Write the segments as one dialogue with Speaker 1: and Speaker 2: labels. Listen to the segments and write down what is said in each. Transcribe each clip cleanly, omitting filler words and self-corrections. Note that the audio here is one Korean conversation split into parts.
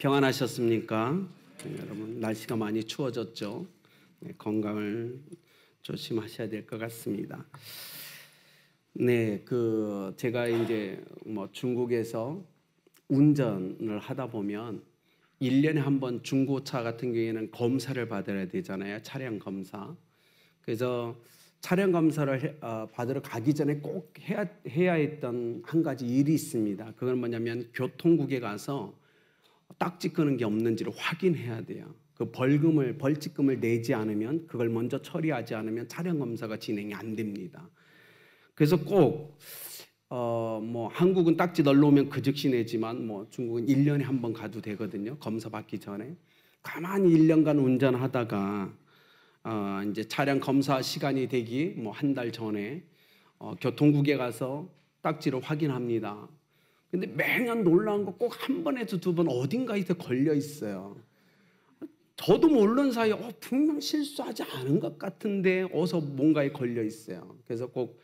Speaker 1: 평안하셨습니까? 여러분, 날씨가 많이 추워졌죠? 건강을 조심하셔야 될 것 같습니다. 제가 이제 중국에서 운전을 하다 보면 1년에 한 번 중고차 같은 경우에는 검사를 받아야 되잖아요. 차량 검사. 그래서 차량 검사를 받으러 가기 전에 꼭 해야 했던 한 가지 일이 있습니다. 그건 뭐냐면 교통국에 가서 딱지 끄는 게 없는지를 확인해야 돼요. 그 벌칙금을 내지 않으면, 그걸 먼저 처리하지 않으면 차량 검사가 진행이 안 됩니다. 그래서 꼭 한국은 딱지 널러오면 그 즉시 내지만 중국은 1년에 한 번 가도 되거든요. 검사 받기 전에. 가만히 1년간 운전하다가 이제 차량 검사 시간이 되기 한 달 전에 교통국에 가서 딱지를 확인합니다. 근데 매년 놀라운 거 꼭 한 번에서 두 번 어딘가에서 걸려 있어요. 저도 모르는 사이에 분명 실수하지 않은 것 같은데 어서 뭔가에 걸려 있어요. 그래서 꼭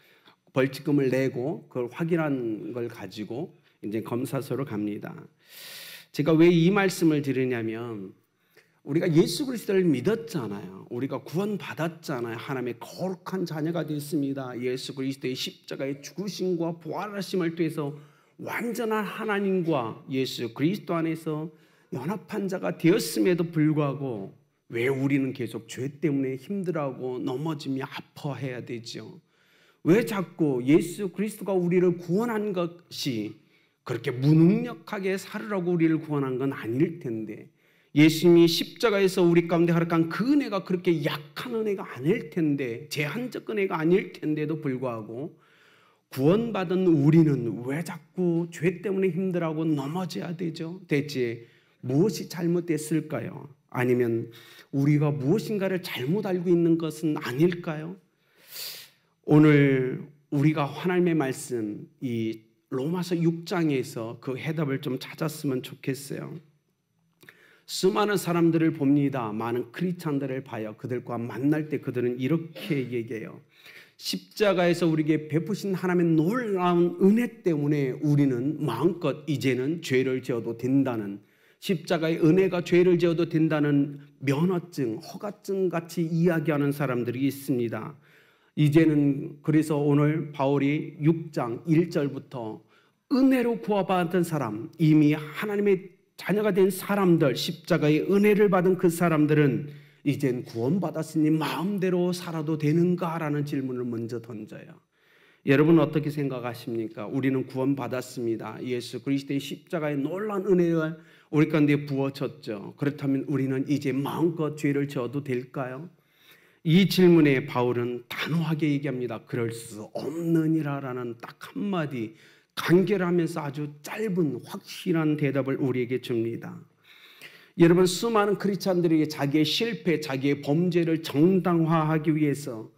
Speaker 1: 벌칙금을 내고 그걸 확인한 걸 가지고 이제 검사소로 갑니다. 제가 왜 이 말씀을 드리냐면, 우리가 예수 그리스도를 믿었잖아요. 우리가 구원받았잖아요. 하나님의 거룩한 자녀가 됐습니다. 예수 그리스도의 십자가의 죽으심과 부활하심을 통해서 완전한 하나님과 예수 그리스도 안에서 연합한 자가 되었음에도 불구하고 왜 우리는 계속 죄 때문에 힘들어하고 넘어지며 아파해야 되죠? 왜 자꾸 예수 그리스도가 우리를 구원한 것이 그렇게 무능력하게 살으라고 우리를 구원한 건 아닐 텐데, 예수님이 십자가에서 우리 가운데 활약한 그 은혜가 그렇게 약한 은혜가 아닐 텐데, 제한적 은혜가 아닐 텐데도 불구하고 구원받은 우리는 왜 자꾸 죄 때문에 힘들어하고 넘어져야 되죠? 대체 무엇이 잘못됐을까요? 아니면 우리가 무엇인가를 잘못 알고 있는 것은 아닐까요? 오늘 우리가 하나님의 말씀, 이 로마서 6장에서 그 해답을 좀 찾았으면 좋겠어요. 수많은 사람들을 봅니다. 많은 크리스찬들을 봐요. 그들과 만날 때 그들은 이렇게 얘기해요. 십자가에서 우리에게 베푸신 하나님의 놀라운 은혜 때문에 우리는 마음껏 이제는 죄를 지어도 된다는, 십자가의 은혜가 죄를 지어도 된다는 면허증, 허가증 같이 이야기하는 사람들이 있습니다. 이제는 그래서 오늘 바울이 6장 1절부터 은혜로 구원받은 사람, 이미 하나님의 자녀가 된 사람들, 십자가의 은혜를 받은 그 사람들은 이젠 구원받았으니 마음대로 살아도 되는가라는 질문을 먼저 던져요. 여러분 어떻게 생각하십니까? 우리는 구원받았습니다. 예수 그리스도의 십자가의 놀라운 은혜가 우리 가운데 부어졌죠. 그렇다면 우리는 이제 마음껏 죄를 지어도 될까요? 이 질문에 바울은 단호하게 얘기합니다. 그럴 수 없느니라라는 딱 한마디, 간결하면서 아주 짧은 확실한 대답을 우리에게 줍니다. 여러분, 수많은 크리스찬들에게 자기의 실패, 자기의 범죄를 정당화하기 위해서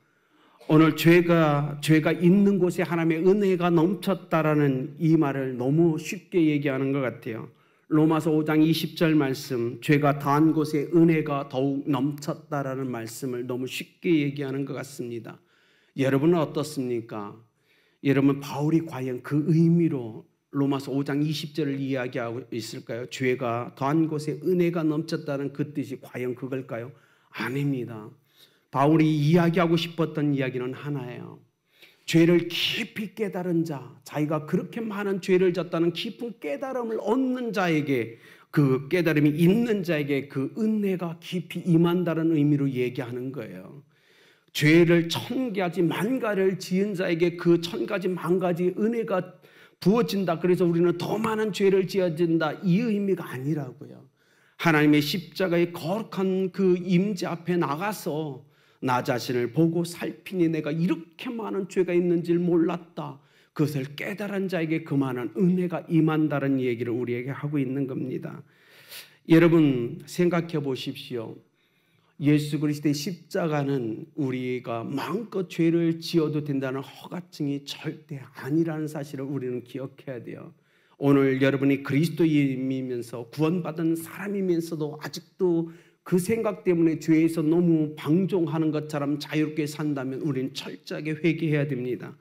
Speaker 1: 오늘 죄가 있는 곳에 하나님의 은혜가 넘쳤다라는 이 말을 너무 쉽게 얘기하는 것 같아요. 로마서 5장 20절 말씀, 죄가 다한 곳에 은혜가 더욱 넘쳤다라는 말씀을 너무 쉽게 얘기하는 것 같습니다. 여러분은 어떻습니까? 여러분, 바울이 과연 그 의미로 로마서 5장 20절을 이야기하고 있을까요? 죄가 더한 곳에 은혜가 넘쳤다는 그 뜻이 과연 그걸까요? 아닙니다. 바울이 이야기하고 싶었던 이야기는 하나예요. 죄를 깊이 깨달은 자, 자기가 그렇게 많은 죄를 졌다는 깊은 깨달음을 얻는 자에게, 그 깨달음이 있는 자에게 그 은혜가 깊이 임한다는 의미로 얘기하는 거예요. 죄를 1000가지 만가를 지은 자에게 그 1000가지 만가지 은혜가 부어진다. 그래서 우리는 더 많은 죄를 지어진다. 이 의미가 아니라고요. 하나님의 십자가의 거룩한 그 임재 앞에 나가서 나 자신을 보고 살피니 내가 이렇게 많은 죄가 있는지를 몰랐다. 그것을 깨달은 자에게 그 많은 은혜가 임한다는 얘기를 우리에게 하고 있는 겁니다. 여러분 생각해 보십시오. 예수 그리스도의 십자가는 우리가 마음껏 죄를 지어도 된다는 허가증이 절대 아니라는 사실을 우리는 기억해야 돼요. 오늘 여러분이 그리스도인이면서 구원받은 사람이면서도 아직도 그 생각 때문에 죄에서 너무 방종하는 것처럼 자유롭게 산다면 우리는 철저하게 회개해야 됩니다.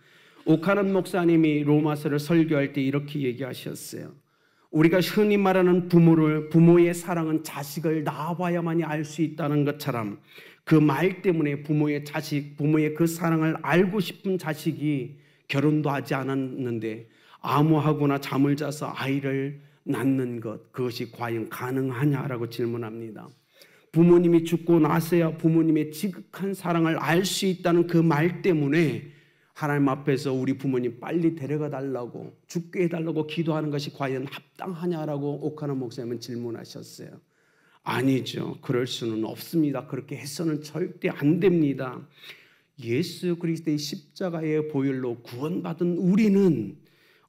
Speaker 1: 오카는 목사님이 로마서를 설교할 때 이렇게 얘기하셨어요. 우리가 흔히 말하는 부모의 사랑은 자식을 낳아봐야만이 알 수 있다는 것처럼 그 말 때문에 부모의 그 사랑을 알고 싶은 자식이 결혼도 하지 않았는데 암호하거나 잠을 자서 아이를 낳는 것, 그것이 과연 가능하냐라고 질문합니다. 부모님이 죽고 나서야 부모님의 지극한 사랑을 알 수 있다는 그 말 때문에 하나님 앞에서 우리 부모님 빨리 데려가 달라고, 죽게 해달라고 기도하는 것이 과연 합당하냐라고 오카노 목사님은 질문하셨어요. 아니죠. 그럴 수는 없습니다. 그렇게 해서는 절대 안 됩니다. 예수 그리스도의 십자가의 보혈로 구원받은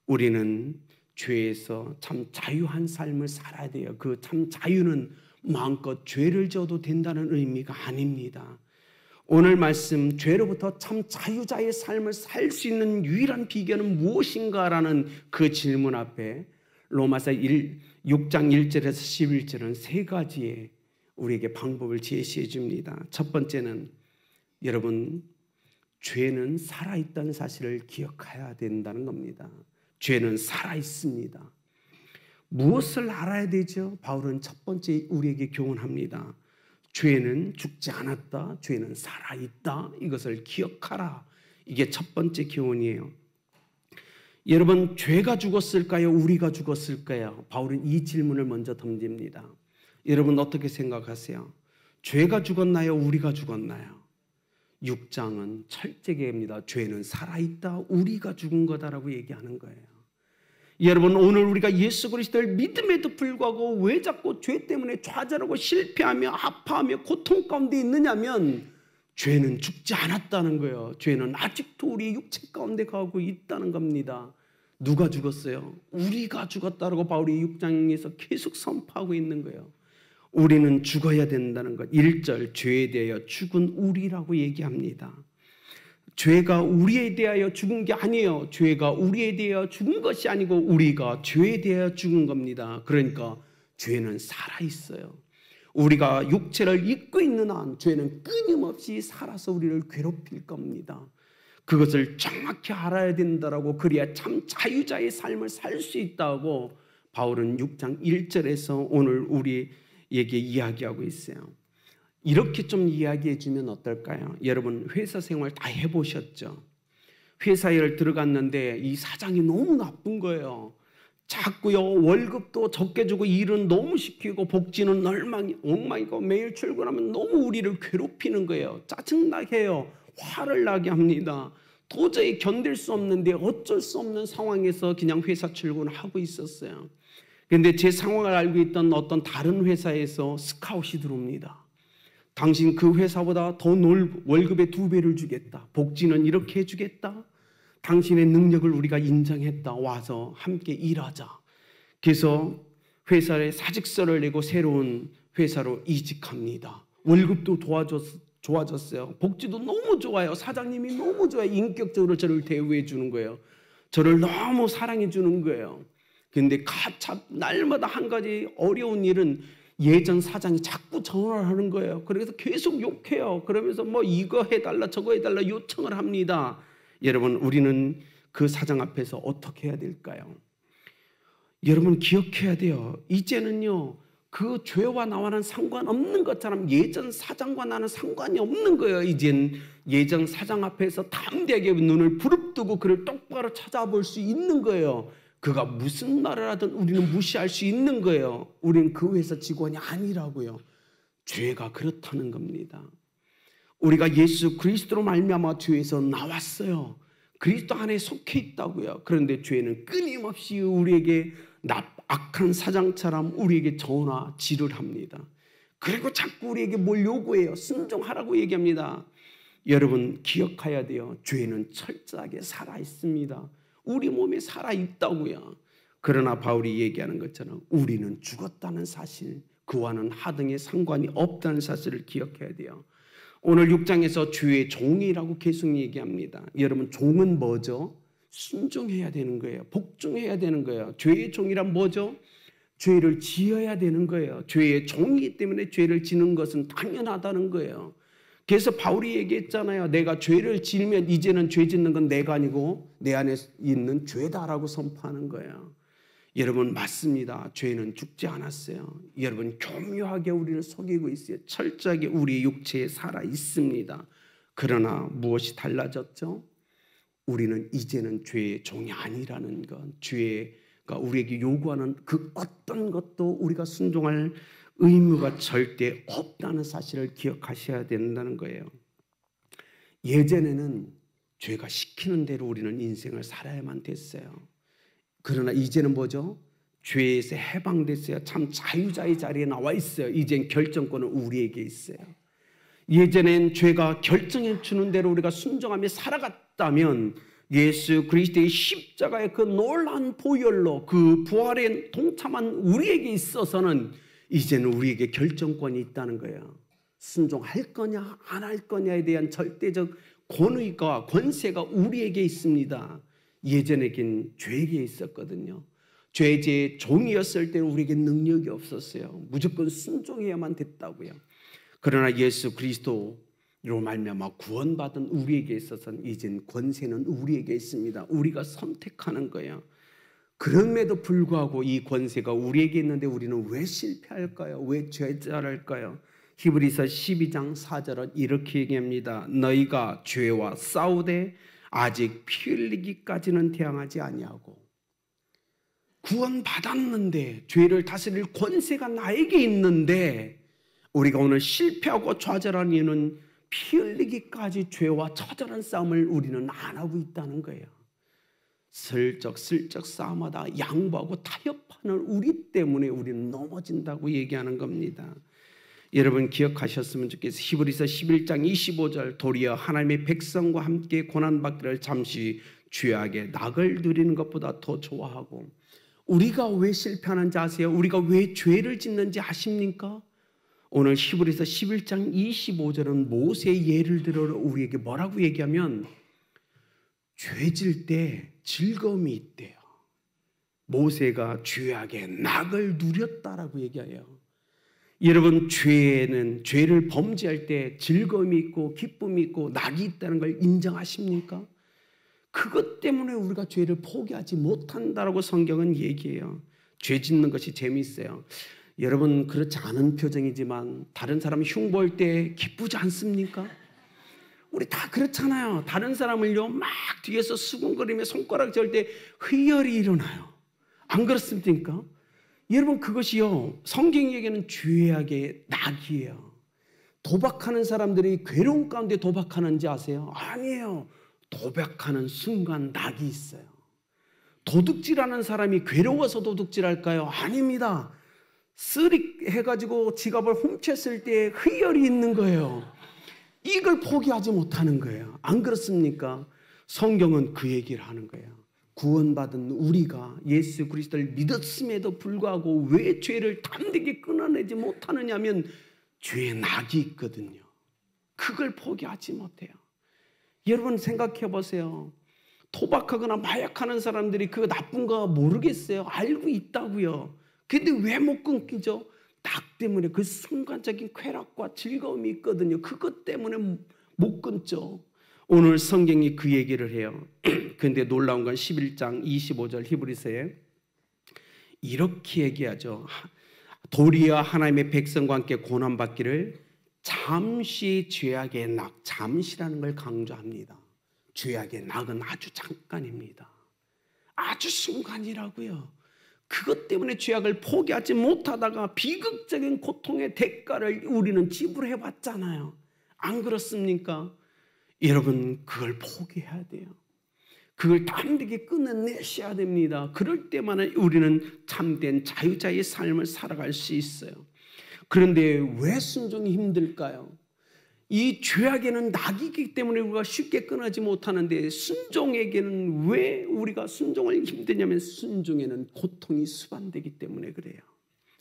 Speaker 1: 우리는 죄에서 참 자유한 삶을 살아야 돼요. 그 참 자유는 마음껏 죄를 져도 된다는 의미가 아닙니다. 오늘 말씀, 죄로부터 참 자유자의 삶을 살 수 있는 유일한 비결은 무엇인가라는 그 질문 앞에 로마서 6장 1절에서 11절은 세 가지의 우리에게 방법을 제시해 줍니다. 첫 번째는 여러분, 죄는 살아있다는 사실을 기억해야 된다는 겁니다. 죄는 살아있습니다. 무엇을 알아야 되죠? 바울은 첫 번째 우리에게 교훈합니다. 죄는 죽지 않았다. 죄는 살아있다. 이것을 기억하라. 이게 첫 번째 교훈이에요. 여러분, 죄가 죽었을까요? 우리가 죽었을까요? 바울은 이 질문을 먼저 던집니다. 여러분 어떻게 생각하세요? 죄가 죽었나요? 우리가 죽었나요? 6장은 철저하게 합니다. 죄는 살아있다. 우리가 죽은 거다라고 얘기하는 거예요. 여러분, 오늘 우리가 예수 그리스도를 믿음에도 불구하고 왜 자꾸 죄 때문에 좌절하고 실패하며 아파하며 고통 가운데 있느냐면 죄는 죽지 않았다는 거예요. 죄는 아직도 우리 육체 가운데 가고 있다는 겁니다. 누가 죽었어요? 우리가 죽었다라고 바울이 6장에서 계속 선포하고 있는 거예요. 우리는 죽어야 된다는 것. 1절, 죄에 대하여 죽은 우리라고 얘기합니다. 죄가 우리에 대하여 죽은 게 아니에요. 죄가 우리에 대하여 죽은 것이 아니고 우리가 죄에 대하여 죽은 겁니다. 그러니까 죄는 살아있어요. 우리가 육체를 입고 있는 한 죄는 끊임없이 살아서 우리를 괴롭힐 겁니다. 그것을 정확히 알아야 된다라고, 그래야 참 자유자의 삶을 살 수 있다고 바울은 6장 1절에서 오늘 우리에게 이야기하고 있어요. 이렇게 좀 이야기해 주면 어떨까요? 여러분, 회사 생활 다 해보셨죠? 회사에 들어갔는데 이 사장이 너무 나쁜 거예요. 자꾸요, 월급도 적게 주고 일은 너무 시키고 복지는 엉망이고 매일 출근하면 너무 우리를 괴롭히는 거예요. 짜증나게 해요. 화를 나게 합니다. 도저히 견딜 수 없는데 어쩔 수 없는 상황에서 그냥 회사 출근하고 있었어요. 그런데 제 상황을 알고 있던 어떤 다른 회사에서 스카웃이 들어옵니다. 당신 그 회사보다 더 월급의 2배를 주겠다. 복지는 이렇게 해주겠다. 당신의 능력을 우리가 인정했다. 와서 함께 일하자. 그래서 회사에 사직서를 내고 새로운 회사로 이직합니다. 월급도 좋아졌어요. 복지도 너무 좋아요. 사장님이 너무 좋아요. 인격적으로 저를 대우해 주는 거예요. 저를 너무 사랑해 주는 거예요. 그런데 날마다 한 가지 어려운 일은 예전 사장이 자꾸 전화를 하는 거예요. 그래서 계속 욕해요. 그러면서 뭐 이거 해달라 저거 해달라 요청을 합니다. 여러분, 우리는 그 사장 앞에서 어떻게 해야 될까요? 여러분, 기억해야 돼요. 이제는요, 그 죄와 나와는 상관없는 것처럼 예전 사장과 나는 상관이 없는 거예요. 이젠 예전 사장 앞에서 담대하게 눈을 부릅뜨고 그를 똑바로 찾아볼 수 있는 거예요. 그가 무슨 말을 하든 우리는 무시할 수 있는 거예요. 우리는 그 회사 직원이 아니라고요. 죄가 그렇다는 겁니다. 우리가 예수 그리스도로 말미암아 죄에서 나왔어요. 그리스도 안에 속해 있다고요. 그런데 죄는 끊임없이 우리에게 악한 사장처럼 우리에게 전화질을 합니다. 그리고 자꾸 우리에게 뭘 요구해요. 순종하라고 얘기합니다. 여러분, 기억해야 돼요. 죄는 철저하게 살아있습니다. 우리 몸에 살아있다고요. 그러나 바울이 얘기하는 것처럼 우리는 죽었다는 사실, 그와는 하등의 상관이 없다는 사실을 기억해야 돼요. 오늘 6장에서 주의 종이라고 계속 얘기합니다. 여러분, 종은 뭐죠? 순종해야 되는 거예요. 복종해야 되는 거예요. 죄의 종이란 뭐죠? 죄를 지어야 되는 거예요. 죄의 종이기 때문에 죄를 지는 것은 당연하다는 거예요. 그래서 바울이 얘기했잖아요. 내가 죄를 지으면 이제는 죄 짓는 건 내가 아니고 내 안에 있는 죄다라고 선포하는 거예요. 여러분 맞습니다. 죄는 죽지 않았어요. 여러분 교묘하게 우리를 속이고 있어요. 철저하게 우리의 육체에 살아 있습니다. 그러나 무엇이 달라졌죠? 우리는 이제는 죄의 종이 아니라는 것, 죄가 우리에게 요구하는 그 어떤 것도 우리가 순종할 의무가 절대 없다는 사실을 기억하셔야 된다는 거예요. 예전에는 죄가 시키는 대로 우리는 인생을 살아야만 됐어요. 그러나 이제는 뭐죠? 죄에서 해방됐어요. 참 자유자의 자리에 나와 있어요. 이젠 결정권은 우리에게 있어요. 예전엔 죄가 결정해 주는 대로 우리가 순종하며 살아갔다면 예수 그리스도의 십자가의 그 놀라운 보혈로 그 부활에 동참한 우리에게 있어서는 이제는 우리에게 결정권이 있다는 거예요. 순종할 거냐 안 할 거냐에 대한 절대적 권위가 권세가 우리에게 있습니다. 예전에겐 죄에게 있었거든요. 죄의 종이었을 때는 우리에게 능력이 없었어요. 무조건 순종해야만 됐다고요. 그러나 예수 그리스도로 말미암아 구원받은 우리에게 있어서는 이젠 권세는 우리에게 있습니다. 우리가 선택하는 거예요. 그럼에도 불구하고 이 권세가 우리에게 있는데 우리는 왜 실패할까요? 왜 죄잘할까요? 히브리서 12장 4절은 이렇게 얘기합니다. 너희가 죄와 싸우되 아직 피 흘리기까지는 태양하지 아니하고. 구원받았는데 죄를 다스릴 권세가 나에게 있는데 우리가 오늘 실패하고 좌절한 이유는 피 흘리기까지 죄와 처절한 싸움을 우리는 안 하고 있다는 거예요. 슬쩍 싸움하다 양보하고 타협하는 우리 때문에 우리는 넘어진다고 얘기하는 겁니다. 여러분 기억하셨으면 좋겠어요. 히브리서 11장 25절 도리어 하나님의 백성과 함께 고난받기를 잠시 죄악의 낙을 누리는 것보다 더 좋아하고. 우리가 왜 실패하는지 아세요? 우리가 왜 죄를 짓는지 아십니까? 오늘 히브리서 11장 25절은 모세의 예를 들어 우리에게 뭐라고 얘기하면 죄 질 때 즐거움이 있대요. 모세가 죄악의 낙을 누렸다라고 얘기해요. 여러분 죄를 범죄할 때 즐거움이 있고 기쁨이 있고 낙이 있다는 걸 인정하십니까? 그것 때문에 우리가 죄를 포기하지 못한다라고 성경은 얘기해요. 죄 짓는 것이 재미있어요. 여러분 그렇지 않은 표정이지만 다른 사람이 흉보할 때 기쁘지 않습니까? 우리 다 그렇잖아요. 다른 사람을요 막 뒤에서 수군거리며 손가락 절 때 희열이 일어나요. 안 그렇습니까? 여러분 그것이요 성경이 얘기하는 죄악의 낙이에요. 도박하는 사람들이 괴로운 가운데 도박하는지 아세요? 아니에요. 도박하는 순간 낙이 있어요. 도둑질하는 사람이 괴로워서 도둑질할까요? 아닙니다. 쓰릭 해가지고 지갑을 훔쳤을 때 희열이 있는 거예요. 이걸 포기하지 못하는 거예요. 안 그렇습니까? 성경은 그 얘기를 하는 거예요. 구원받은 우리가 예수 그리스도를 믿었음에도 불구하고 왜 죄를 담대게 끊어내지 못하느냐 하면 죄의 낙이 있거든요. 그걸 포기하지 못해요. 여러분 생각해 보세요. 도박하거나 마약하는 사람들이 그거 나쁜 거 모르겠어요? 알고 있다고요. 근데 왜 못 끊기죠? 낙 때문에 그 순간적인 쾌락과 즐거움이 있거든요. 그것 때문에 못 끊죠. 오늘 성경이 그 얘기를 해요. 근데 놀라운 건 11장 25절 히브리서에 이렇게 얘기하죠. 도리어 하나님의 백성과 함께 고난받기를 잠시 죄악의 낙, 잠시라는 걸 강조합니다. 죄악의 낙은 아주 잠깐입니다. 아주 순간이라고요. 그것 때문에 죄악을 포기하지 못하다가 비극적인 고통의 대가를 우리는 지불해 왔잖아요. 안 그렇습니까? 여러분 그걸 포기해야 돼요. 그걸 담대게 끊어내셔야 됩니다. 그럴 때만 우리는 참된 자유자의 삶을 살아갈 수 있어요. 그런데 왜 순종이 힘들까요? 이 죄악에는 낙이기 때문에 우리가 쉽게 끊어지 못하는데 순종에게는 왜 우리가 순종을 힘드냐면 순종에는 고통이 수반되기 때문에 그래요.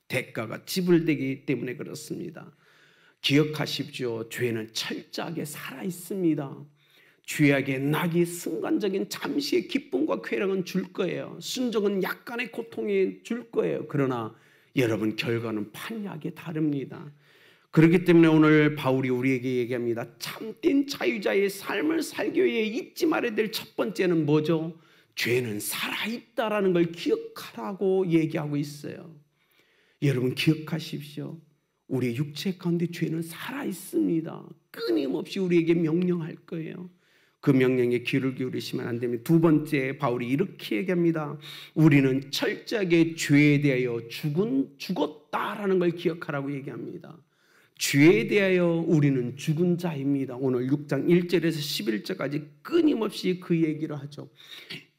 Speaker 1: 대가가 지불되기 때문에 그렇습니다. 기억하십시오. 죄는 철저하게 살아있습니다. 죄악의 낙이 순간적인 잠시의 기쁨과 쾌락은 줄 거예요. 순종은 약간의 고통이 줄 거예요. 그러나 여러분 결과는 판이하게 다릅니다. 그렇기 때문에 오늘 바울이 우리에게 얘기합니다. 참된 자유자의 삶을 살기 위해 잊지 말아야 될 첫 번째는 뭐죠? 죄는 살아있다라는 걸 기억하라고 얘기하고 있어요. 여러분 기억하십시오. 우리의 육체 가운데 죄는 살아있습니다. 끊임없이 우리에게 명령할 거예요. 그 명령에 귀를 기울이시면 안 됩니다. 두 번째, 바울이 이렇게 얘기합니다. 우리는 철저하게 죄에 대하여 죽었다라는 걸 기억하라고 얘기합니다. 죄에 대하여 우리는 죽은 자입니다. 오늘 6장 1절에서 11절까지 끊임없이 그 얘기를 하죠.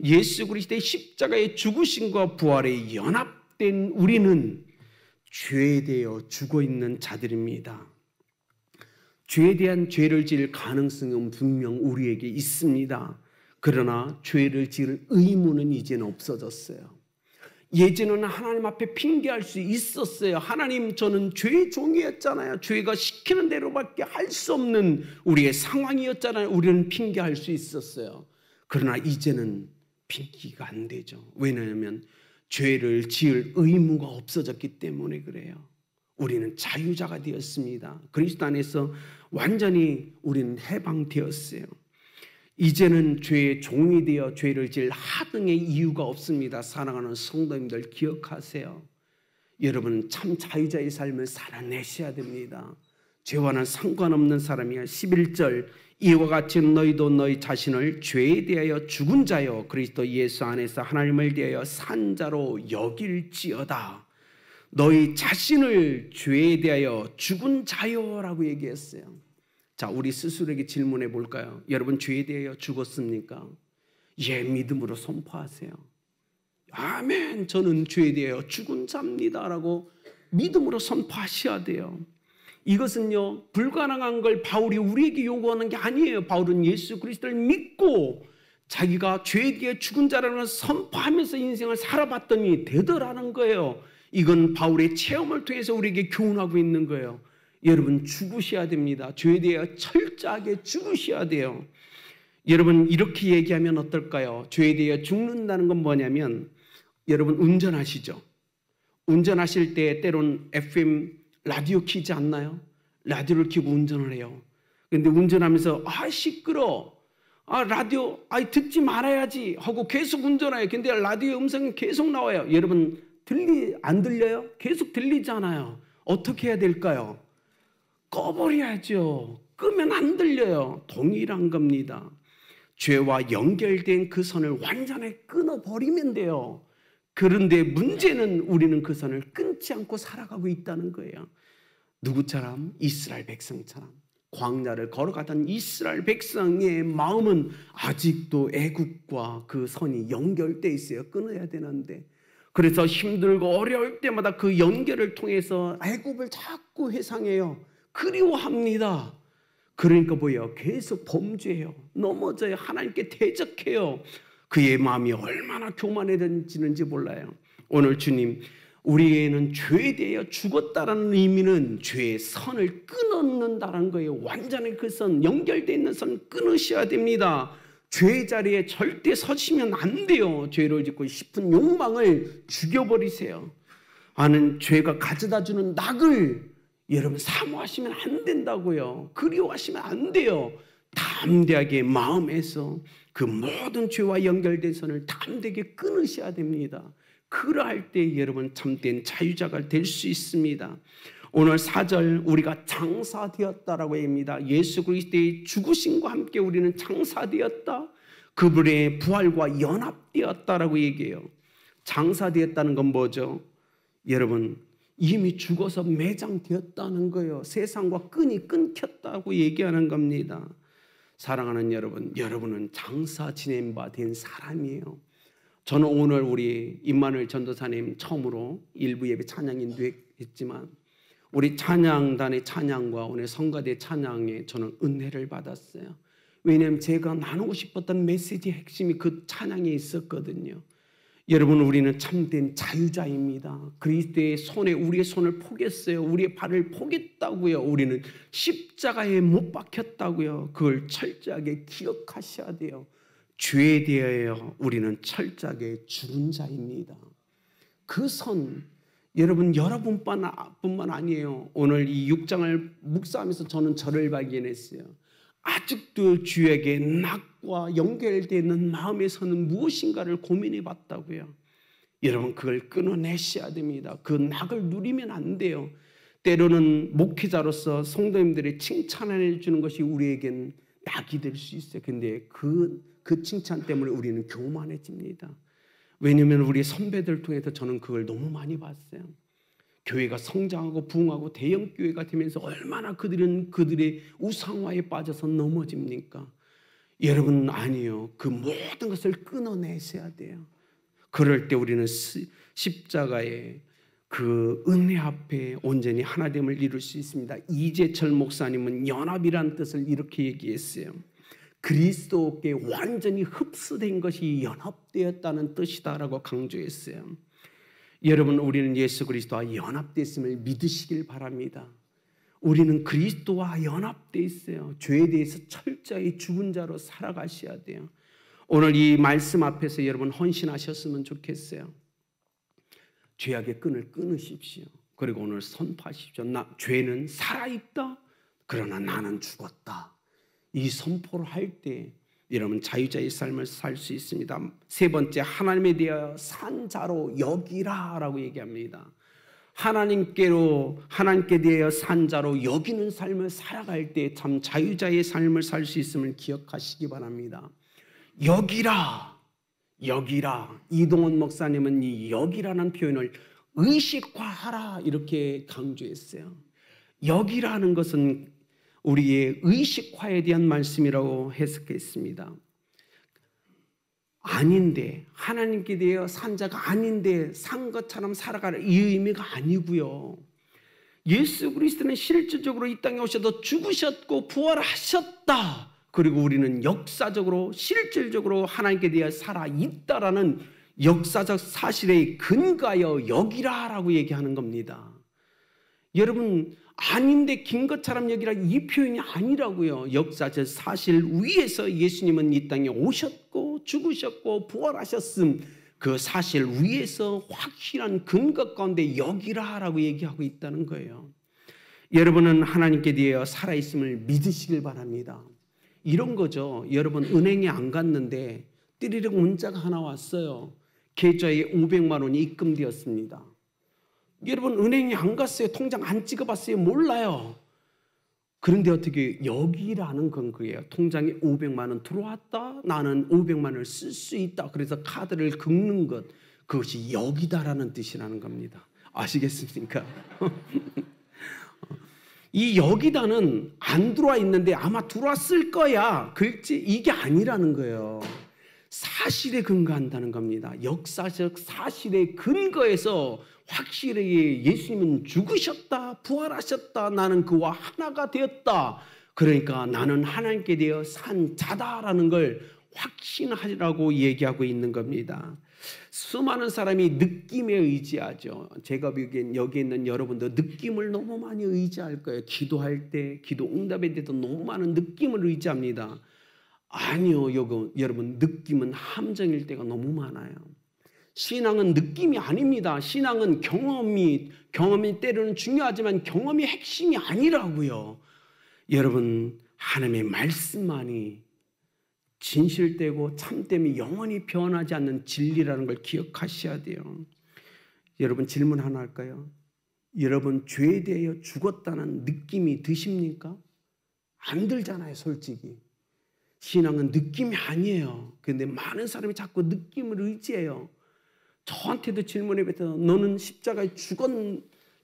Speaker 1: 예수 그리스도의 십자가의 죽으심과 부활에 연합된 우리는 죄에 대하여 죽어있는 자들입니다. 죄에 대한 죄를 지을 가능성은 분명 우리에게 있습니다. 그러나 죄를 지을 의무는 이제는 없어졌어요. 예전에는 하나님 앞에 핑계할 수 있었어요. 하나님, 저는 죄의 종이었잖아요. 죄가 시키는 대로밖에 할 수 없는 우리의 상황이었잖아요. 우리는 핑계할 수 있었어요. 그러나 이제는 핑계가 안 되죠. 왜냐하면 죄를 지을 의무가 없어졌기 때문에 그래요. 우리는 자유자가 되었습니다. 그리스도 안에서 완전히 우리는 해방되었어요. 이제는 죄의 종이 되어 죄를 지을 하등의 이유가 없습니다. 사랑하는 성도님들 기억하세요. 여러분은 참 자유자의 삶을 살아내셔야 됩니다. 죄와는 상관없는 사람이야. 11절, 이와 같이 너희도 너희 자신을 죄에 대하여 죽은 자요 그리스도 예수 안에서 하나님을 대하여 산 자로 여길지어다. 너희 자신을 죄에 대하여 죽은 자요라고 얘기했어요. 자, 우리 스스로에게 질문해 볼까요? 여러분 죄에 대하여 죽었습니까? 예, 믿음으로 선포하세요. 아멘, 저는 죄에 대하여 죽은 자입니다라고 믿음으로 선포하셔야 돼요. 이것은요, 불가능한 걸 바울이 우리에게 요구하는 게 아니에요. 바울은 예수 그리스도를 믿고 자기가 죄에 대해 죽은 자라는 걸 선포하면서 인생을 살아봤더니 되더라는 거예요. 이건 바울의 체험을 통해서 우리에게 교훈하고 있는 거예요. 여러분 죽으셔야 됩니다. 죄에 대해 철저하게 죽으셔야 돼요. 여러분 이렇게 얘기하면 어떨까요? 죄에 대해 죽는다는 건 뭐냐면, 여러분 운전하시죠? 운전하실 때 때론 FM 라디오 켜지 않나요? 라디오를 켜고 운전을 해요. 그런데 운전하면서 시끄러워. 라디오 듣지 말아야지 하고 계속 운전해요. 근데 라디오 음성이 계속 나와요. 여러분 안 들려요? 계속 들리잖아요. 어떻게 해야 될까요? 꺼버려야죠. 끄면 안 들려요. 동일한 겁니다. 죄와 연결된 그 선을 완전히 끊어버리면 돼요. 그런데 문제는 우리는 그 선을 끊지 않고 살아가고 있다는 거예요. 누구처럼? 이스라엘 백성처럼. 광야를 걸어가던 이스라엘 백성의 마음은 아직도 애국과 그 선이 연결돼 있어요. 끊어야 되는데. 그래서 힘들고 어려울 때마다 그 연결을 통해서 애국을 자꾸 회상해요. 그리워합니다. 그러니까 뭐예요? 계속 범죄해요. 넘어져요. 하나님께 대적해요. 그의 마음이 얼마나 교만해지는지 몰라요. 오늘 주님, 우리에는 죄에 대하여 죽었다라는 의미는 죄의 선을 끊었는다는 거예요. 완전히 그 선, 연결되어 있는 선 끊으셔야 됩니다. 죄의 자리에 절대 서시면 안 돼요. 죄를 짓고 싶은 욕망을 죽여버리세요. 죄가 가져다주는 낙을 여러분 사모하시면 안 된다고요. 그리워하시면 안 돼요. 담대하게 마음에서 그 모든 죄와 연결된 선을 담대하게 끊으셔야 됩니다. 그러할 때 여러분 참된 자유자가 될 수 있습니다. 오늘 4절, 우리가 장사되었다라고 합니다. 예수 그리스도의 죽으심과 함께 우리는 장사되었다. 그분의 부활과 연합되었다라고 얘기해요. 장사되었다는 건 뭐죠? 여러분 이미 죽어서 매장되었다는 거예요. 세상과 끈이 끊겼다고 얘기하는 겁니다. 사랑하는 여러분, 여러분은 장사 지낸 바 된 사람이에요. 저는 오늘 우리 임마누엘 전도사님 처음으로 일부 예배 찬양 인도했지만 우리 찬양단의 찬양과 오늘 성가대 찬양에 저는 은혜를 받았어요. 왜냐하면 제가 나누고 싶었던 메시지의 핵심이 그 찬양에 있었거든요. 여러분 우리는 참된 자유자입니다. 그리스도의 손에 우리의 손을 포겠어요. 우리의 발을 포겠다고요. 우리는 십자가에 못 박혔다고요. 그걸 철저하게 기억하셔야 돼요. 죄에 대하여 우리는 철저하게 죽은 자입니다. 그 선, 여러분뿐만 아니에요. 오늘 이 6장을 묵상하면서 저는 저를 발견했어요. 아직도 주에게 낙과 연결되는 마음에서는 무엇인가를 고민해 봤다고요. 여러분, 그걸 끊어내셔야 됩니다. 그 낙을 누리면 안 돼요. 때로는 목회자로서 성도님들의 칭찬을 주는 것이 우리에겐 낙이 될 수 있어요. 근데 그 칭찬 때문에 우리는 교만해집니다. 왜냐하면 우리 선배들 통해서 저는 그걸 너무 많이 봤어요. 교회가 성장하고 부흥하고 대형 교회가 되면서 얼마나 그들의 우상화에 빠져서 넘어집니까? 여러분, 아니요. 그 모든 것을 끊어내셔야 돼요. 그럴 때 우리는 십자가의 그 은혜 앞에 온전히 하나됨을 이룰 수 있습니다. 이재철 목사님은 연합이라는 뜻을 이렇게 얘기했어요. 그리스도께 완전히 흡수된 것이 연합되었다는 뜻이다라고 강조했어요. 여러분, 우리는 예수 그리스도와 연합됐음을 믿으시길 바랍니다. 우리는 그리스도와 연합되어 있어요. 죄에 대해서 철저히 죽은 자로 살아가셔야 돼요. 오늘 이 말씀 앞에서 여러분 헌신하셨으면 좋겠어요. 죄악의 끈을 끊으십시오. 그리고 오늘 선포하십시오. 죄는 살아있다. 그러나 나는 죽었다. 이 선포를 할 때 여러분 자유자의 삶을 살 수 있습니다. 세 번째, 하나님에 대하여 산 자로 여기라라고 얘기합니다. 하나님께 대하여 산 자로 여기는 삶을 살아갈 때 참 자유자의 삶을 살 수 있음을 기억하시기 바랍니다. 여기라, 여기라. 이동원 목사님은 이 여기라는 표현을 의식화하라 이렇게 강조했어요. 여기라는 것은 우리의 의식화에 대한 말씀이라고 해석했습니다. 아닌데, 하나님께 대하여 산 자가 아닌데 산 것처럼 살아가라, 이 의미가 아니고요. 예수 그리스도는 실질적으로 이 땅에 오셔서 죽으셨고 부활하셨다. 그리고 우리는 역사적으로 실질적으로 하나님께 대하여 살아있다라는 역사적 사실에 근거하여 여기라라고 얘기하는 겁니다. 여러분, 아닌데 긴 것처럼 여기라, 이 표현이 아니라고요. 역사적 사실 위에서 예수님은 이 땅에 오셨고 죽으셨고 부활하셨음, 그 사실 위에서 확실한 근거 가운데 여기라라고 얘기하고 있다는 거예요. 여러분은 하나님께 대하여 살아있음을 믿으시길 바랍니다. 이런 거죠. 여러분, 은행에 안 갔는데 띠리륵 문자가 하나 왔어요. 계좌에 500만 원이 입금되었습니다. 여러분, 은행에 안 갔어요. 통장 안 찍어봤어요. 몰라요. 그런데 어떻게 여기라는 건 그예요. 통장에 500만 원 들어왔다. 나는 500만 원을 쓸 수 있다. 그래서 카드를 긁는 것, 그것이 여기다라는 뜻이라는 겁니다. 아시겠습니까? 이 여기다는 안 들어와 있는데 아마 들어왔을 거야. 글지 이게 아니라는 거예요. 사실에 근거한다는 겁니다. 역사적 사실에 근거해서 확실하게 예수님은 죽으셨다, 부활하셨다, 나는 그와 하나가 되었다. 그러니까 나는 하나님께 대하여 산 자다라는 걸 확신하라고 얘기하고 있는 겁니다. 수많은 사람이 느낌에 의지하죠. 제가 보기엔 여기 있는 여러분도 느낌을 너무 많이 의지할 거예요. 기도할 때, 기도 응답에 대해서 너무 많은 느낌을 의지합니다. 아니요, 여러분, 느낌은 함정일 때가 너무 많아요. 신앙은 느낌이 아닙니다. 신앙은 경험이 때로는 중요하지만 경험이 핵심이 아니라고요. 여러분, 하나님의 말씀만이 진실되고 참됨이 영원히 변하지 않는 진리라는 걸 기억하셔야 돼요. 여러분, 질문 하나 할까요? 여러분, 죄에 대하여 죽었다는 느낌이 드십니까? 안 들잖아요, 솔직히. 신앙은 느낌이 아니에요. 그런데 많은 사람이 자꾸 느낌을 의지해요. 저한테도 질문에 뱉어서 너는 십자가에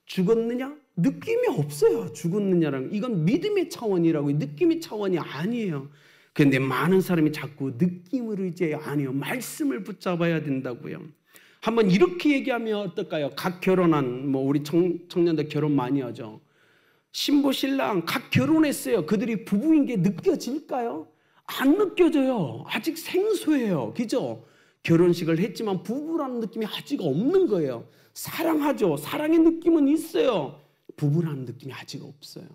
Speaker 1: 죽었느냐? 느낌이 없어요. 죽었느냐라는, 이건 믿음의 차원이라고, 느낌의 차원이 아니에요. 그런데 많은 사람이 자꾸 느낌을 의지해요. 아니요, 말씀을 붙잡아야 된다고요. 한번 이렇게 얘기하면 어떨까요? 각 결혼한, 우리 청년들 결혼 많이 하죠. 신부 신랑 각 결혼했어요. 그들이 부부인 게 느껴질까요? 안 느껴져요. 아직 생소해요. 그죠? 결혼식을 했지만 부부라는 느낌이 아직 없는 거예요. 사랑하죠. 사랑의 느낌은 있어요. 부부라는 느낌이 아직 없어요.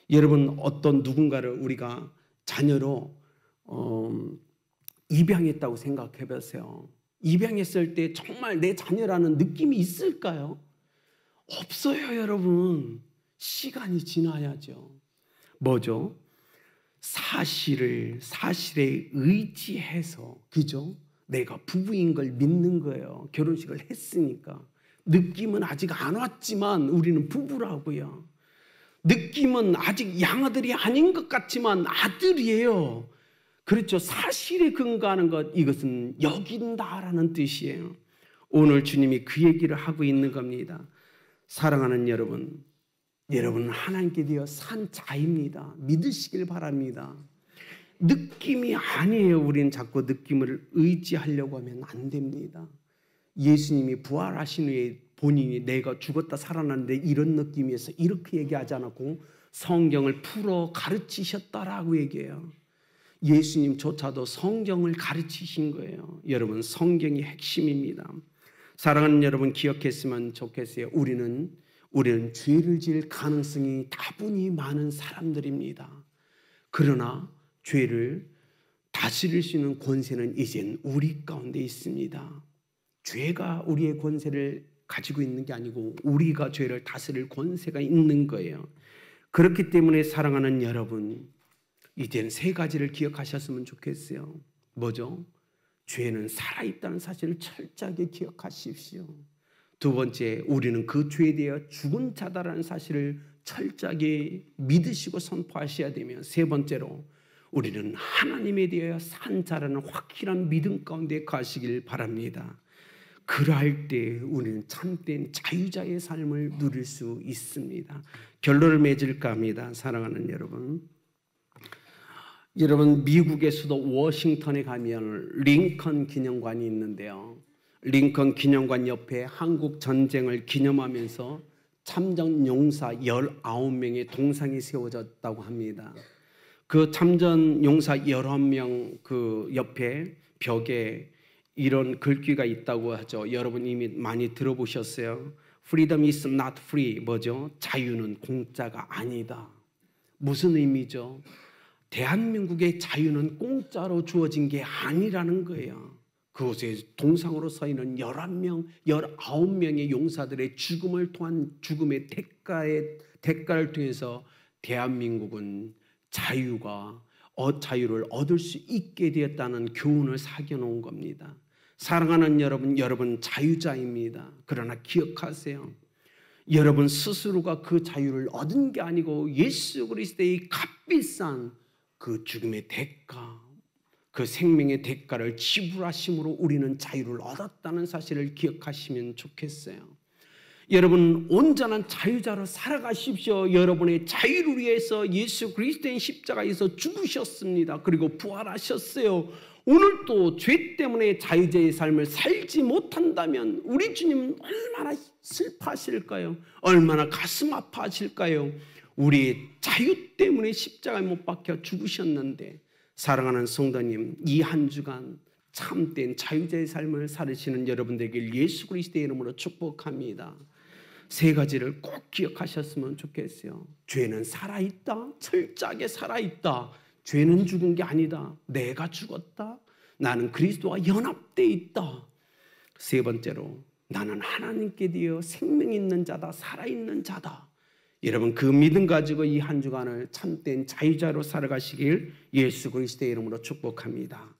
Speaker 1: 여러분, 어떤 누군가를 우리가 자녀로 입양했다고 생각해 보세요. 입양했을 때 정말 내 자녀라는 느낌이 있을까요? 없어요, 여러분. 시간이 지나야죠. 뭐죠? 사실에 의지해서, 그죠? 내가 부부인 걸 믿는 거예요. 결혼식을 했으니까. 느낌은 아직 안 왔지만 우리는 부부라고요. 느낌은 아직 양아들이 아닌 것 같지만 아들이에요. 그렇죠. 사실에 근거하는 것, 이것은 여긴다라는 뜻이에요. 오늘 주님이 그 얘기를 하고 있는 겁니다. 사랑하는 여러분, 여러분은 하나님께 되어 산 자입니다. 믿으시길 바랍니다. 느낌이 아니에요. 우리는 자꾸 느낌을 의지하려고 하면 안 됩니다. 예수님이 부활하신 후에 본인이 내가 죽었다 살아났는데 이런 느낌이어서 이렇게 얘기하지 않았고 성경을 풀어 가르치셨다라고 얘기해요. 예수님조차도 성경을 가르치신 거예요. 여러분, 성경이 핵심입니다. 사랑하는 여러분, 기억했으면 좋겠어요. 우리는 죄를 지을 가능성이 다분히 많은 사람들입니다. 그러나 죄를 다스릴 수 있는 권세는 이젠 우리 가운데 있습니다. 죄가 우리의 권세를 가지고 있는 게 아니고 우리가 죄를 다스릴 권세가 있는 거예요. 그렇기 때문에 사랑하는 여러분, 이제는 세 가지를 기억하셨으면 좋겠어요. 뭐죠? 죄는 살아있다는 사실을 철저하게 기억하십시오. 두 번째, 우리는 그 죄에 대해 죽은 자다라는 사실을 철저하게 믿으시고 선포하셔야 되며, 세 번째로 우리는 하나님에 대하여 산 자라는 확실한 믿음 가운데 가시길 바랍니다. 그러할 때 우리는 참된 자유자의 삶을 누릴 수 있습니다. 결론을 맺을까 합니다. 사랑하는 여러분, 미국의 수도 워싱턴에 가면 링컨 기념관이 있는데요. 링컨 기념관 옆에 한국 전쟁을 기념하면서 참전 용사 19명의 동상이 세워졌다고 합니다. 그 참전 용사 19명 그 옆에 벽에 이런 글귀가 있다고 하죠. 여러분 이미 많이 들어보셨어요. Freedom is not free. 뭐죠? 자유는 공짜가 아니다. 무슨 의미죠? 대한민국의 자유는 공짜로 주어진 게 아니라는 거예요. 그곳에 동상으로 서 있는 11명, 19명의 용사들의 죽음을 통한 죽음의 대가를 통해서 대한민국은 자유를 얻을 수 있게 되었다는 교훈을 사겨놓은 겁니다. 사랑하는 여러분 자유자입니다. 그러나 기억하세요. 여러분 스스로가 그 자유를 얻은 게 아니고 예수 그리스도의 값비싼 그 죽음의 대가, 그 생명의 대가를 지불하심으로 우리는 자유를 얻었다는 사실을 기억하시면 좋겠어요. 여러분 온전한 자유자로 살아가십시오. 여러분의 자유를 위해서 예수 그리스도의 십자가에서 죽으셨습니다. 그리고 부활하셨어요. 오늘도 죄 때문에 자유자의 삶을 살지 못한다면 우리 주님은 얼마나 슬퍼하실까요? 얼마나 가슴 아파하실까요? 우리의 자유 때문에 십자가에 못 박혀 죽으셨는데, 사랑하는 성도님, 이 한 주간 참된 자유자의 삶을 살으시는 여러분들에게 예수 그리스도의 이름으로 축복합니다. 세 가지를 꼭 기억하셨으면 좋겠어요. 죄는 살아있다. 철저하게 살아있다. 죄는 죽은 게 아니다. 내가 죽었다. 나는 그리스도와 연합되어 있다. 세 번째로 나는 하나님께 되어 생명 있는 자다. 살아있는 자다. 여러분 그 믿음 가지고 이 한 주간을 참된 자유자로 살아가시길 예수 그리스도의 이름으로 축복합니다.